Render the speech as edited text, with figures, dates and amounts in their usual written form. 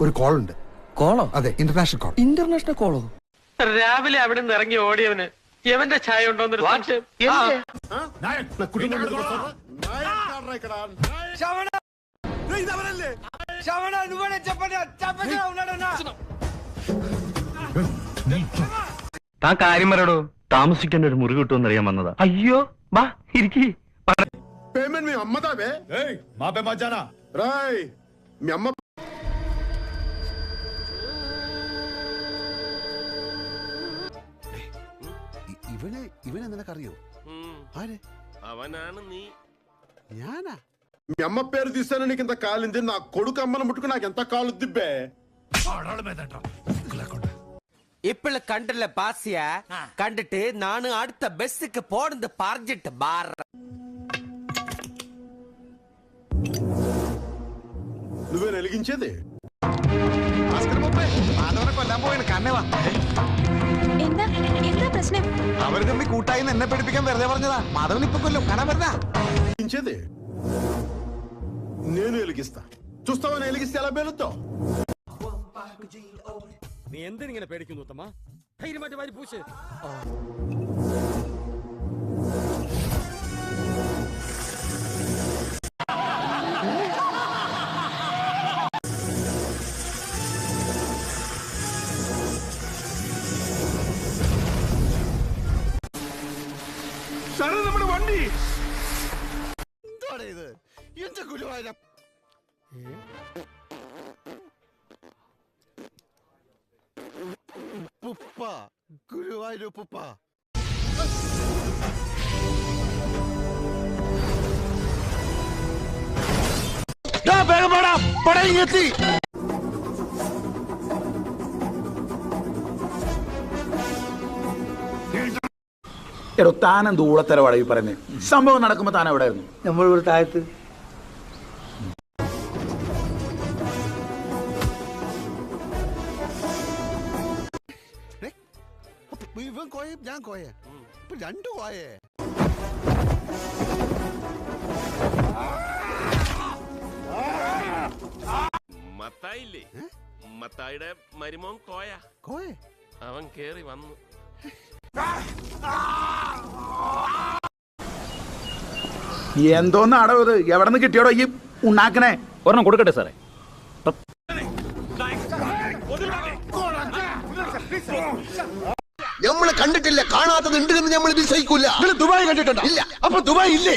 ഒരു കോൾ ഉണ്ട്. കോളോ? അതെ, ഇന്റർനാഷണൽ കോൾ. ഇന്റർനാഷണൽ കോളോ? രാവിലെ അവിടെ നിന്ന് ഇറങ്ങി ഓടിയവന് യവന്റെ ചായ ഉണ്ടോന്നൊരു സംശയം. താ കാര്യം പറയടോ. താമസിക്കേണ്ട ഒരു മുറി കിട്ടുമെന്ന് അറിയാൻ വന്നതാ. അയ്യോ ബാ ഇരിക്കി. पेमेंट में अम्मा था बे वहां पे मत जाना राय मैं अम्मा ഇവനെ നിനക്കറിയോ? ആരെ? അവനാണ് നീ. ഞാനാ? మీ అమ్మ పేరు తీస్తాను నీకు ఇంత కాలింది నా కొడుకు అమ్మను ముట్టుకు నాకు ఎంత కాలుద్ది బే ഇപ്പള് കണ്ടല്ലേ പാസിയ കണ്ടിട്ട് നാണ് അടുത്ത ബസ്സിക്ക് പോണെന്ന് പറഞ്ഞിട്ട് ബാർ నువ్వే వెలిగించేది കൊല്ലാൻ പോയാണ് കണ്ണവാ. എന്താ എന്താ പ്രശ്നം? അവർ തമ്മിൽ കൂട്ടായി എന്നെ പഠിപ്പിക്കാൻ വെറുതെ പറഞ്ഞതാ. മാധവൻ ഇപ്പൊ കൊല്ലും. കാണാൻ വരുന്ന వెలిగించేది నేను వెలిగిస్తా చూస్తావా నేను వెలిగిస్తే ఎలా పేలుతో നീ എന്തിനിങ്ങനെ പേടിക്കുന്നു ഉത്തമ? ധൈര്യമായിട്ട് വാരി പൂശ്. നമ്മുടെ വണ്ടി എന്താണ് ഇത്? എന്റെ ഗുരുവായൂര ഉപ്പുപ്പ, ഗുരുവായൂരുപ്പുപ്പ. എടോ താനെന്ത് ഊളത്തരവാടാ ഈ പറയുന്നത്? സംഭവം നടക്കുമ്പോ താൻ എവിടെ ആയിരുന്നു? നമ്മളിവിടെ താഴത്ത്. ഇവൻ കോയ ഞാൻ കോയ ഇപ്പൊ രണ്ടു കോയേ. മത്തായില്ലേ? മത്തായിയുടെ മരുമോൻ കോയ. കോയ അവൻ കേറി വന്നു. എന്തോന്ന് അടവ് ഇത്? എവിടെ നിന്ന് കിട്ടിയോടോ ഈ ഉണ്ടാക്കണേ? ഒരെണ്ണം കൊടുക്കട്ടെ സാറേ. നമ്മള് കണ്ടിട്ടില്ല, കാണാത്തത് ഉണ്ട് എന്ന് നമ്മൾ വിശ്വസിക്കൂല. ദുബായ് കണ്ടിട്ടുണ്ടോ? ഇല്ല. അപ്പൊ ദുബായ് ഇല്ലേ?